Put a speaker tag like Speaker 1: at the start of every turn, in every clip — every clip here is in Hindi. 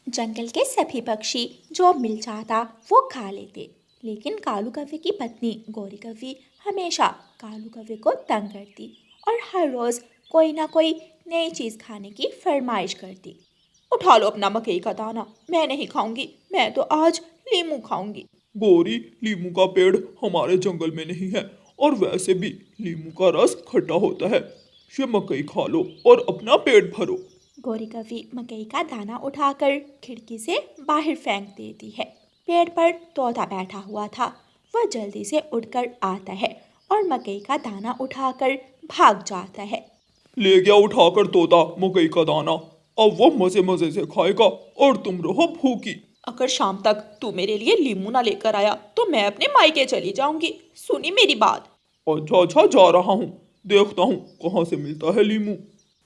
Speaker 1: जंगल के सभी पक्षी जो मिल जाता वो खा लेते, लेकिन कालू कौवे की पत्नी गौरी कौवी हमेशा कालू कौवे को तंग करती और हर रोज कोई ना कोई नई चीज खाने की फरमाइश करती। उठा लो अपना मकई का दाना, मैं नहीं खाऊंगी, मैं तो आज लीमू खाऊंगी।
Speaker 2: गौरी, लीमू का पेड़ हमारे जंगल में नहीं है और वैसे भी लीमू का रस खट्टा होता है। ये मकई खा लो और अपना पेट भरो।
Speaker 1: गौरी कौवी मकई का दाना उठाकर खिड़की से बाहर फेंक देती है। पेड़ पर तोता बैठा हुआ था। वह जल्दी से उड़कर आता है और मकई का दाना उठाकर भाग जाता है।
Speaker 2: ले गया उठाकर तोता मकई का दाना। अब वो मजे मजे से खाएगा और तुम रहो भूखी।
Speaker 1: अगर शाम तक तू मेरे लिए लीमू ना लेकर आया तो मैं अपने मायके चली जाऊंगी। सुनी मेरी बात।
Speaker 2: अच्छा अच्छा, जा रहा हूँ, देखता हूँ कहाँ से मिलता है लीमू।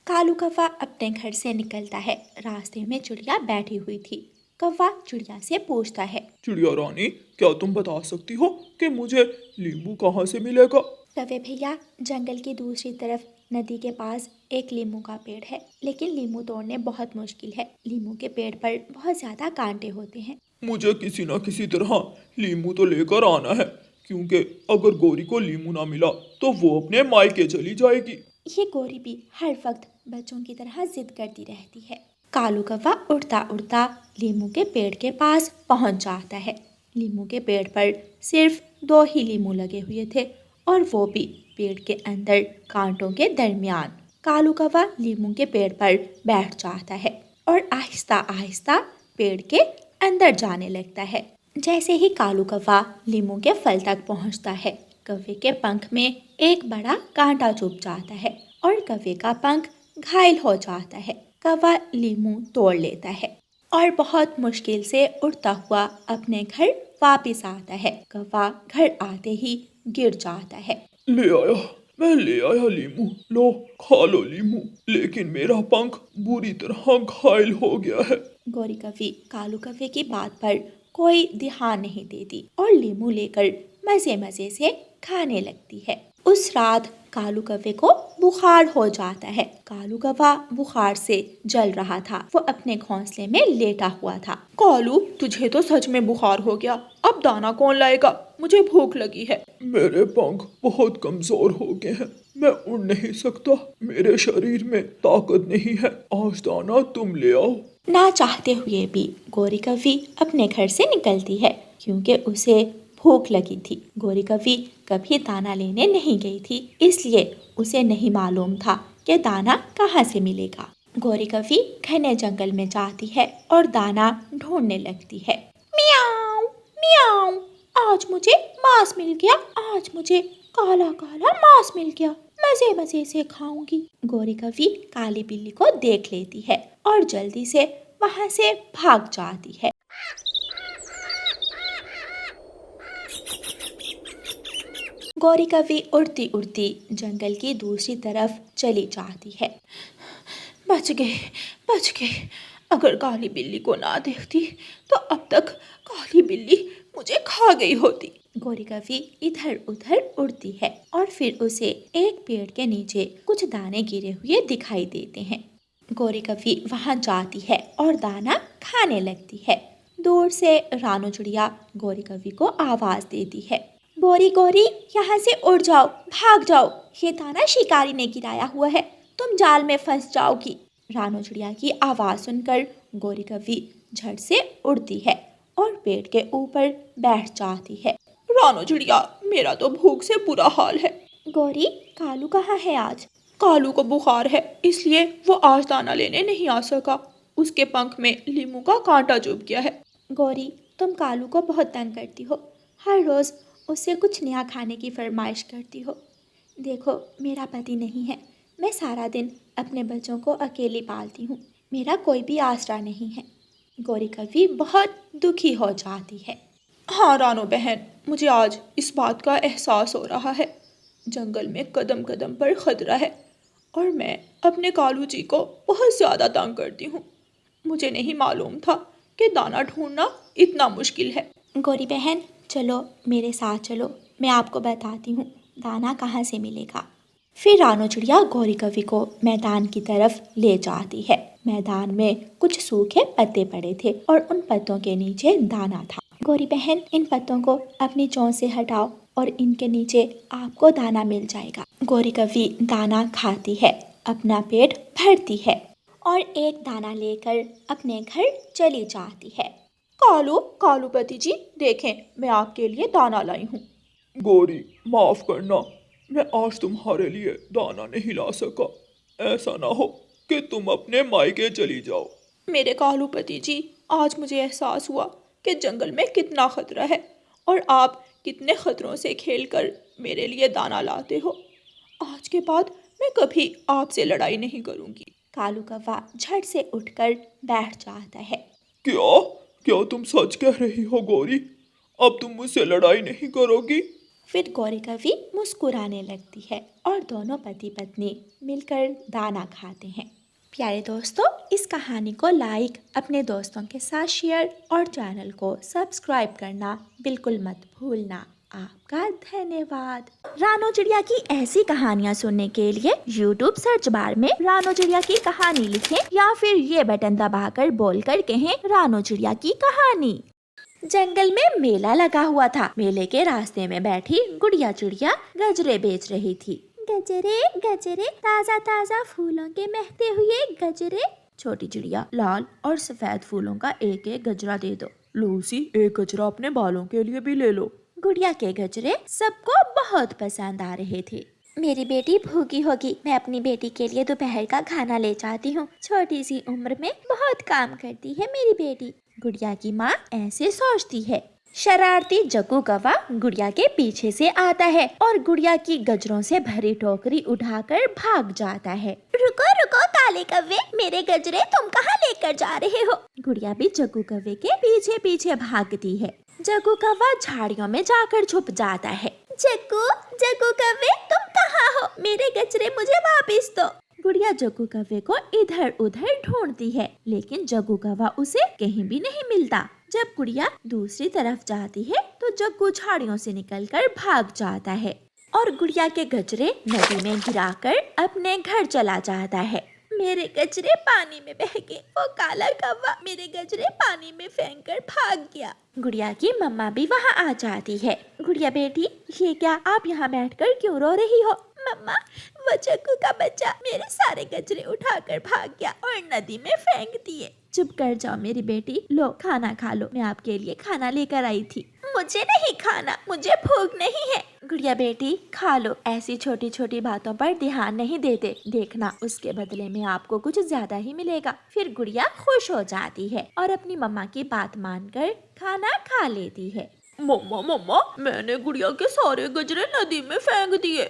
Speaker 1: कालू कौवा अपने घर से निकलता है। रास्ते में चिड़िया बैठी हुई थी। कौवा चिड़िया से पूछता है,
Speaker 2: चिड़िया रानी, क्या तुम बता सकती हो कि मुझे लीमू कहाँ से मिलेगा?
Speaker 1: कौवे भैया, जंगल की दूसरी तरफ नदी के पास एक लीमू का पेड़ है, लेकिन लीमू तोड़ने बहुत मुश्किल है। लीमू के पेड़ पर बहुत ज्यादा कांटे होते हैं।
Speaker 2: मुझे किसी न किसी तरह लीमू तो लेकर आना है, क्योंकि अगर गौरी को लीमू ना मिला तो वो अपने मायके चली जाएगी।
Speaker 1: ये गोरी भी हर वक्त बच्चों की तरह जिद करती रहती है। कालू कौवा उड़ता उड़ता लीमू के पेड़ के पास पहुंच जाता है। लीमू के पेड़ पर सिर्फ 2 ही लीमू लगे हुए थे और वो भी पेड़ के अंदर कांटों के दरमियान। कालू कौवा लीमू के पेड़ पर बैठ जाता है और आहिस्ता आहिस्ता पेड़ के अंदर जाने लगता है। जैसे ही कालू कौवा लीमू के फल तक पहुंचता है, कौवे के पंख में एक बड़ा कांटा चुभ जाता है और कौवे का पंख घायल हो जाता है। कौवा लीमू तोड़ लेता है और बहुत मुश्किल से उड़ता हुआ अपने घर वापस आता है। कौवा घर आते ही गिर जाता है।
Speaker 2: ले आया, मैं ले आया लीमू, लो खा लो लीमू, लेकिन मेरा पंख बुरी तरह घायल हो गया है।
Speaker 1: गौरी कौवी कालू कौवे की बात पर कोई ध्यान नहीं देती और लीमू लेकर मजे मजे से खाने लगती है। उस रात कालू कौवे को बुखार हो जाता है। कालू कौवा बुखार से जल रहा था। वो अपने घोंसले में लेटा हुआ था। कालू, तुझे तो सच में बुखार हो गया। अब दाना कौन लाएगा? मुझे भूख लगी है।
Speaker 2: मेरे पंख बहुत कमजोर हो गए हैं, मैं उड़ नहीं सकता, मेरे शरीर में ताकत नहीं है, आज दाना तुम ले आओ।
Speaker 1: ना चाहते हुए भी गौरी कौवी अपने घर से निकलती है, क्योंकि उसे भूख लगी थी। गौरी कौवी कभी दाना लेने नहीं गई थी, इसलिए उसे नहीं मालूम था कि दाना कहाँ से मिलेगा। गौरी कौवी घने जंगल में जाती है और दाना ढूंढने लगती है। मियाऊ मियाऊ, आज मुझे मांस मिल गया, आज मुझे काला काला मांस मिल गया, मजे मजे से खाऊंगी। गौरी कौवी काली बिल्ली को देख लेती है और जल्दी से वहां से भाग जाती है। गौरी कौवी उड़ती उड़ती जंगल की दूसरी तरफ चली जाती है। बच गए, बच गए। अगर काली बिल्ली को ना देखती तो अब तक काली बिल्ली मुझे खा गई होती। गौरी कौवी इधर उधर उड़ती है और फिर उसे एक पेड़ के नीचे कुछ दाने गिरे हुए दिखाई देते हैं। गौरी कौवी वहां जाती है और दाना खाने लगती है। दूर से रानू चिड़िया गौरी कौवी को आवाज देती है, गौरी गौरी, यहाँ से उड़ जाओ, भाग जाओ, ये दाना शिकारी ने गिराया हुआ है, तुम जाल में फंस जाओगी। रानू चिड़िया की आवाज सुनकर गौरी कौवी झट से उड़ती है और पेड़ के ऊपर बैठ जाती है। रानू चिड़िया, मेरा तो भूख से बुरा हाल है। गौरी, कालू कहाँ है आज? कालू को बुखार है, इसलिए वो आज दाना लेने नहीं आ सका। उसके पंख में लीमू का कांटा चुभ गया है। गौरी, तुम कालू को बहुत तंग करती हो, हर रोज उससे कुछ नया खाने की फरमाइश करती हो। देखो, मेरा पति नहीं है, मैं सारा दिन अपने बच्चों को अकेली पालती हूँ, मेरा कोई भी आसरा नहीं है। गौरी कौवी बहुत दुखी हो जाती है। हाँ रानो बहन, मुझे आज इस बात का एहसास हो रहा है। जंगल में कदम कदम पर खतरा है और मैं अपने कालू जी को बहुत ज़्यादा तंग करती हूँ। मुझे नहीं मालूम था कि दाना ढूंढना इतना मुश्किल है। गौरी बहन, चलो मेरे साथ चलो, मैं आपको बताती हूँ दाना कहाँ से मिलेगा। फिर रानो चिड़िया गौरी कौवी को मैदान की तरफ ले जाती है। मैदान में कुछ सूखे पत्ते पड़े थे और उन पत्तों के नीचे दाना था। गौरी बहन, इन पत्तों को अपनी चोंच से हटाओ और इनके नीचे आपको दाना मिल जाएगा। गौरी कव्वी दाना खाती है, अपना पेट भरती है और एक दाना लेकर अपने घर चली जाती है। कालू, कालूपति जी, देखें, मैं आपके लिए दाना लाई हूँ।
Speaker 2: गौरी, माफ करना, मैं आज तुम्हारे लिए दाना नहीं ला सका। ऐसा ना हो कि तुम अपने मायके चली जाओ।
Speaker 1: मेरे कालूपति जी, आज मुझे एहसास हुआ कि जंगल में कितना खतरा है और आप कितने खतरों से खेलकर मेरे लिए दाना लाते हो। आज के बाद मैं कभी आपसे लड़ाई नहीं करूंगी। कालू कौवा झट से उठकर बैठ जाता है।
Speaker 2: क्या क्या तुम सच कह रही हो गौरी? अब तुम मुझसे लड़ाई नहीं करोगी?
Speaker 1: फिर गौरी कव्वी मुस्कुराने लगती है और दोनों पति पत्नी मिलकर दाना खाते हैं। प्यारे दोस्तों, इस कहानी को लाइक, अपने दोस्तों के साथ शेयर और चैनल को सब्सक्राइब करना बिल्कुल मत भूलना। आपका धन्यवाद। रानो चिड़िया की ऐसी कहानियाँ सुनने के लिए YouTube सर्च बार में रानो चिड़िया की कहानी लिखें या फिर ये बटन दबाकर बोलकर कहें रानो चिड़िया की कहानी। जंगल में मेला लगा हुआ था। मेले के रास्ते में बैठी गुड़िया चिड़िया गजरे बेच रही थी। गजरे गजरे, ताजा ताजा फूलों के महकते हुए गजरे। छोटी चिड़िया, लाल और सफेद फूलों का एक एक गजरा दे दो। लूसी, एक गजरा अपने बालों के लिए भी ले लो। गुड़िया के गजरे सबको बहुत पसंद आ रहे थे। मेरी बेटी भूखी होगी, मैं अपनी बेटी के लिए दोपहर का खाना ले जाती हूँ। छोटी सी उम्र में बहुत काम करती है मेरी बेटी, गुड़िया की माँ ऐसे सोचती है। शरारती जग्गू कौवा गुड़िया के पीछे से आता है और गुड़िया की गजरों से भरी टोकरी उठाकर भाग जाता है। रुको रुको काले कौवे, मेरे गजरे तुम कहाँ लेकर जा रहे हो? गुड़िया भी जग्गू कौवे के पीछे पीछे भागती है। जग्गू कौवा झाड़ियों में जाकर छुप जाता है। जग्गू जग्गू कौवे, तुम कहाँ हो? मेरे गजरे मुझे वापस दो। गुड़िया जग्गू कौवे को इधर उधर ढूंढती है, लेकिन जग्गू कौवा उसे कहीं भी नहीं मिलता। जब गुड़िया दूसरी तरफ जाती है तो जग्गू झाड़ियों से निकलकर भाग जाता है और गुड़िया के गजरे नदी में गिराकर अपने घर चला जाता है। मेरे गजरे पानी में बह गए, वो काला कौवा मेरे गजरे पानी में फेंक कर भाग गया। गुड़िया की मम्मा भी वहाँ आ जाती है। गुड़िया बेटी, ये क्या, आप यहाँ बैठकर क्यों रो रही हो? मम्मा, वो जग्गू का बच्चा मेरे सारे गजरे उठाकर भाग गया और नदी में फेंक दिए। चुप कर जाओ मेरी बेटी, लो खाना खा लो, मैं आपके लिए खाना लेकर आई थी। मुझे नहीं खाना, मुझे भूख नहीं है। गुड़िया बेटी, खा लो, ऐसी छोटी छोटी बातों पर ध्यान नहीं देते, देखना उसके बदले में आपको कुछ ज्यादा ही मिलेगा। फिर गुड़िया खुश हो जाती है और अपनी मम्मा की बात मानकर खाना खा लेती है।
Speaker 2: मम्मा मम्मा, मैंने गुड़िया के सारे गजरे नदी में फेंक दिए।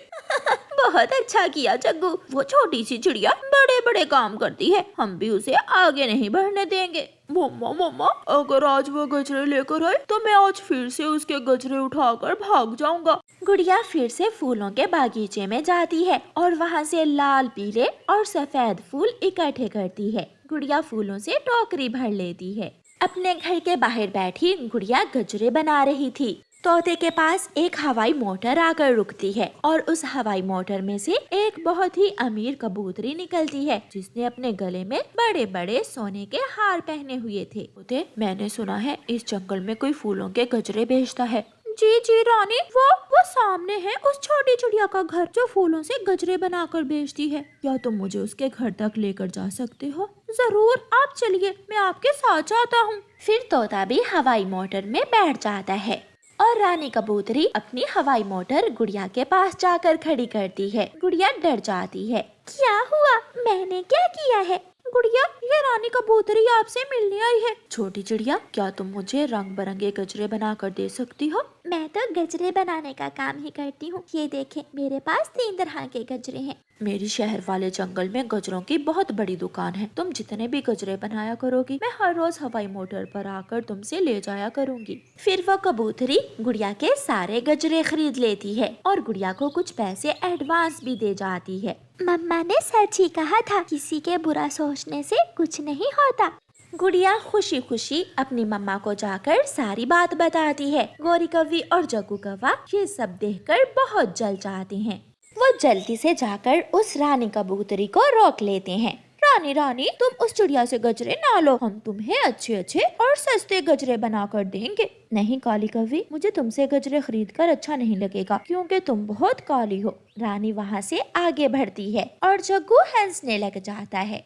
Speaker 1: बहुत अच्छा किया जग्गू, वो छोटी सी चिड़िया बड़े बड़े काम करती है, हम भी उसे आगे नहीं बढ़ने देंगे।
Speaker 2: मम्मा मम्मा, अगर आज वो गजरे लेकर आए तो मैं आज फिर से उसके गजरे उठाकर भाग जाऊंगा।
Speaker 1: गुड़िया फिर से फूलों के बागीचे में जाती है और वहाँ से लाल, पीले और सफेद फूल इकट्ठे करती है। गुड़िया फूलों से टोकरी भर लेती है। अपने घर के बाहर बैठी गुड़िया गजरे बना रही थी। तोते के पास एक हवाई मोटर आकर रुकती है और उस हवाई मोटर में से एक बहुत ही अमीर कबूतरी निकलती है, जिसने अपने गले में बड़े बड़े सोने के हार पहने हुए थे। तोते, मैंने सुना है इस जंगल में कोई फूलों के गजरे बेचता है। जी जी रानी, वो सामने है उस छोटी चिड़िया का घर जो फूलों से गजरे बनाकर बेचती है। क्या तुम मुझे उसके घर तक लेकर जा सकते हो? जरूर, आप चलिए, मैं आपके साथ आता हूँ। फिर तोता भी हवाई मोटर में बैठ जाता है और रानी कबूतरी अपनी हवाई मोटर गुड़िया के पास जाकर खड़ी करती है। गुड़िया डर जाती है। क्या हुआ? मैंने क्या किया है? गुड़िया, ये रानी कबूतरी आपसे मिलने आई है। छोटी चिड़िया, क्या तुम मुझे रंग बिरंगे गजरे बना कर दे सकती हो? मैं तो गजरे बनाने का काम ही करती हूँ। ये देखें, मेरे पास 3 तरह के गजरे हैं। मेरी शहर वाले जंगल में गजरों की बहुत बड़ी दुकान है। तुम जितने भी गजरे बनाया करोगी, मैं हर रोज हवाई मोटर पर आकर तुमसे ले जाया करूँगी। फिर वो कबूतरी गुड़िया के सारे गजरे खरीद लेती है और गुड़िया को कुछ पैसे एडवांस भी दे जाती है। मम्मा ने सच ही कहा था, किसी के बुरा सोचने से कुछ नहीं होता। गुड़िया खुशी खुशी अपनी मम्मा को जाकर सारी बात बताती है। गौरी कव्वी और जग्गू कौवा ये सब देखकर बहुत जल जाते हैं। वो जल्दी से जाकर उस रानी कबूतरी को रोक लेते हैं। रानी रानी, तुम उस चिड़िया से गजरे ना लो, हम तुम्हें अच्छे अच्छे और सस्ते गजरे बना कर देंगे। नहीं काली कौवी, मुझे तुमसे गजरे खरीद कर अच्छा नहीं लगेगा, क्योंकि तुम बहुत काली हो। रानी वहाँ से आगे बढ़ती है और जग्गू हंसने लग जाता है।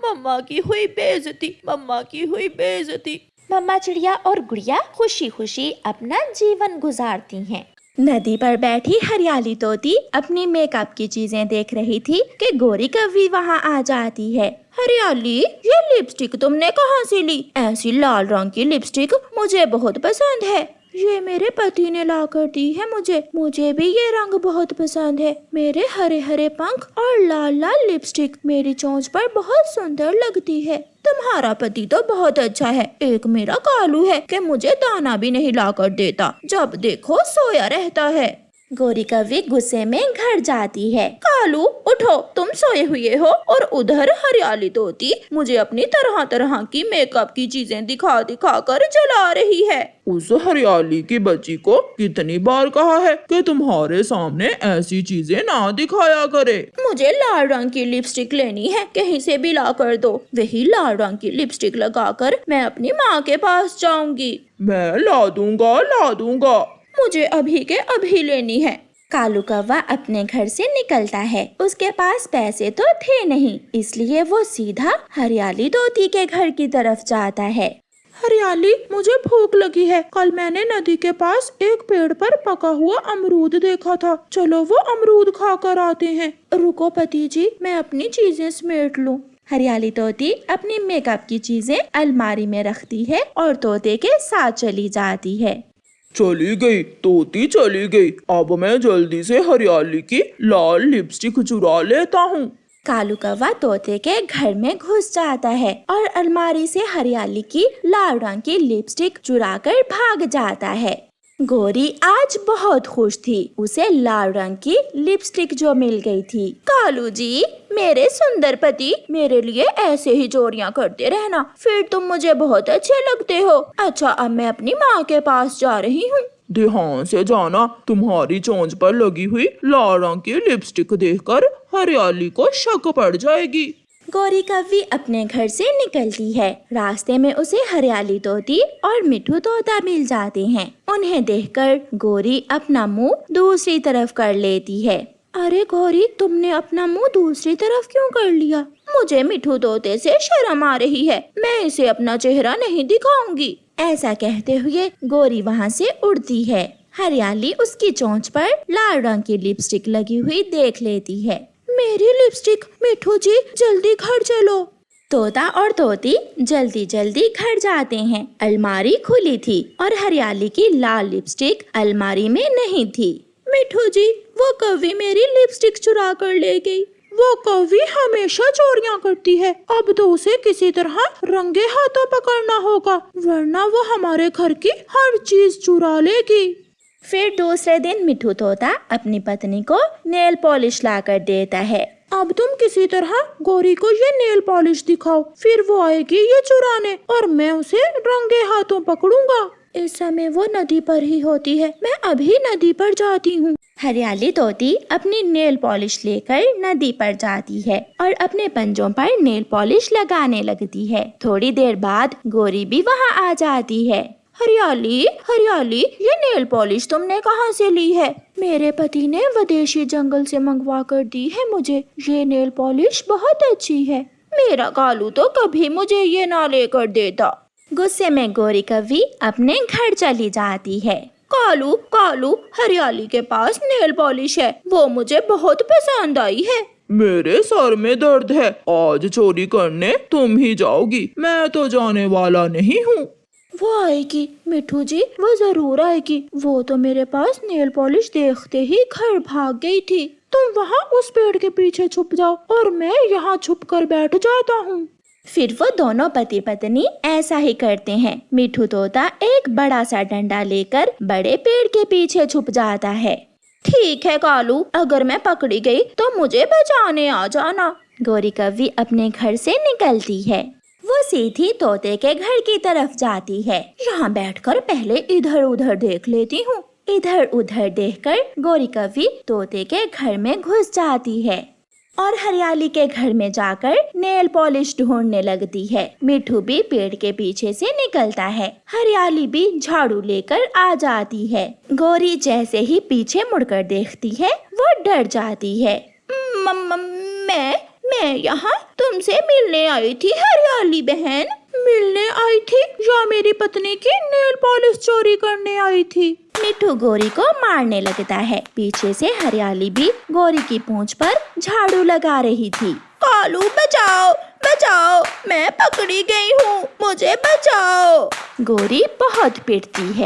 Speaker 1: मम्मा की हुई बेइज्जती, मम्मा की हुई बेइज्जती। मम्मा चिड़िया और गुड़िया खुशी खुशी अपना जीवन गुजारती हैं। नदी पर बैठी हरियाली तोती अपनी मेकअप की चीजें देख रही थी कि गोरी कौवी वहाँ आ जाती है। हरियाली, ये लिपस्टिक तुमने कहाँ से ली? ऐसी लाल रंग की लिपस्टिक मुझे बहुत पसंद है। ये मेरे पति ने ला कर दी है मुझे भी ये रंग बहुत पसंद है। मेरे हरे हरे पंख और लाल लाल लिपस्टिक मेरी चोंच पर बहुत सुंदर लगती है। तुम्हारा पति तो बहुत अच्छा है, एक मेरा कालू है कि मुझे दाना भी नहीं ला कर देता, जब देखो सोया रहता है। गोरी कौवी गुस्से में घर जाती है। कालू उठो, तुम सोए हुए हो और उधर हरियाली तोती मुझे अपनी तरह तरह की मेकअप की चीजें दिखा दिखा कर जला रही है।
Speaker 2: उस हरियाली की बच्ची को कितनी बार कहा है कि तुम्हारे सामने ऐसी चीजें ना दिखाया करे।
Speaker 1: मुझे लाल रंग की लिपस्टिक लेनी है, कहीं से भी ला कर दो। वही लाल रंग की लिपस्टिक लगाकर मैं अपनी माँ के पास जाऊंगी।
Speaker 2: मैं ला दूंगा।
Speaker 1: मुझे अभी के अभी लेनी है। कालू कौवा अपने घर से निकलता है। उसके पास पैसे तो थे नहीं, इसलिए वो सीधा हरियाली तोती के घर की तरफ जाता है।
Speaker 2: हरियाली, मुझे भूख लगी है। कल मैंने नदी के पास एक पेड़ पर पका हुआ अमरूद देखा था, चलो वो अमरूद खा कर आते हैं। रुको पति जी, मैं अपनी चीजें समेट लूं। हरियाली तोती अपनी मेकअप की चीजें अलमारी में रखती है और तोते के साथ चली जाती है। चली गई तोती, चली गई। अब मैं जल्दी से हरियाली की लाल लिपस्टिक चुरा लेता हूँ।
Speaker 1: कालू कौवा तोते के घर में घुस जाता है और अलमारी से हरियाली की लाल रंग की लिपस्टिक चुराकर भाग जाता है। गोरी आज बहुत खुश थी, उसे लाल रंग की लिपस्टिक जो मिल गई थी। कालू जी, मेरे सुंदर पति, मेरे लिए ऐसे ही चोरियां करते रहना, फिर तुम मुझे बहुत अच्छे लगते हो। अच्छा, अब मैं अपनी माँ के पास जा रही हूँ।
Speaker 2: ध्यान से जाना, तुम्हारी चोंच पर लगी हुई लाल रंग की लिपस्टिक देखकर हरियाली को शक पड़ जाएगी।
Speaker 1: गोरी कौवी अपने घर से निकलती है। रास्ते में उसे हरियाली तोती और मिठू तोता मिल जाते हैं। उन्हें देखकर गोरी अपना मुंह दूसरी तरफ कर लेती है। अरे गोरी, तुमने अपना मुंह दूसरी तरफ क्यों कर लिया? मुझे मिठू तोते से शर्म आ रही है, मैं इसे अपना चेहरा नहीं दिखाऊंगी। ऐसा कहते हुए गोरी वहाँ से उड़ती है। हरियाली उसकी चोंच पर लाल रंग की लिपस्टिक लगी हुई देख लेती है। मेरी लिपस्टिक, मिठू जी जल्दी घर चलो। तोता और तोती जल्दी जल्दी घर जाते हैं। अलमारी खुली थी और हरियाली की लाल लिपस्टिक अलमारी में नहीं थी। मिठू जी, वो कौवी मेरी लिपस्टिक चुरा कर ले गई। वो कौवी हमेशा चोरियां करती है, अब तो उसे किसी तरह रंगे हाथों पकड़ना होगा, वरना वो हमारे घर की हर चीज चुरा लेगी। फिर दूसरे दिन मिठू तोता अपनी पत्नी को नेल पॉलिश ला कर देता है।
Speaker 2: अब तुम किसी तरह गोरी को ये नेल पॉलिश दिखाओ, फिर वो आएगी ये चुराने और मैं उसे रंगे हाथों पकड़ूंगा।
Speaker 1: इस समय वो नदी पर ही होती है, मैं अभी नदी पर जाती हूँ। हरियाली तोती अपनी नेल पॉलिश लेकर नदी पर जाती है और अपने पंजों पर नेल पॉलिश लगाने लगती है। थोड़ी देर बाद गोरी भी वहाँ आ जाती है। हरियाली, हरियाली, ये नेल पॉलिश तुमने कहाँ से ली है? मेरे पति ने विदेशी जंगल से मंगवा कर दी है मुझे। ये नेल पॉलिश बहुत अच्छी है। मेरा कालू तो कभी मुझे ये ना लेकर देता। गुस्से में गोरी कौवी अपने घर चली जाती है। कालू, कालू, हरियाली के पास नेल पॉलिश है, वो मुझे बहुत पसंद आई है।
Speaker 2: मेरे सर में दर्द है, आज चोरी करने तुम ही जाओगी, मैं तो जाने वाला नहीं हूँ।
Speaker 1: वो आएगी मिठू जी, वो जरूर आएगी। वो तो मेरे पास नेल पॉलिश देखते ही घर भाग गई थी।
Speaker 2: तुम वहाँ उस पेड़ के पीछे छुप जाओ और मैं यहाँ छुप कर बैठ जाता हूँ।
Speaker 1: फिर वो दोनों पति पत्नी ऐसा ही करते हैं। मिठू तोता एक बड़ा सा डंडा लेकर बड़े पेड़ के पीछे छुप जाता है। ठीक है कालू, अगर मैं पकड़ी गई तो मुझे बचाने आ जाना। गोरी कौवी अपने घर से निकलती है। वो सीधी तोते के घर की तरफ जाती है। यहाँ बैठकर पहले इधर उधर देख लेती हूँ। इधर उधर देखकर गोरी कौवी तोते के घर में घुस जाती है। और हरियाली के घर में जाकर नेल पॉलिश ढूंढने लगती है। मिठू भी पेड़ के पीछे से निकलता है। हरियाली भी झाड़ू लेकर आ जाती है। गौरी जैसे ही पीछे मुड़कर देखती है वो डर जाती है। मैं यहाँ तुमसे मिलने आई थी हरियाली बहन।
Speaker 2: मिलने आई थी या मेरी पत्नी की नेल पॉलिश चोरी करने आई थी?
Speaker 1: मिठू गौरी को मारने लगता है। पीछे से हरियाली भी गौरी की पूंछ पर झाड़ू लगा रही थी। कालू बचाओ बचाओ, मैं पकड़ी गई हूँ, मुझे बचाओ। गौरी बहुत पिटती है।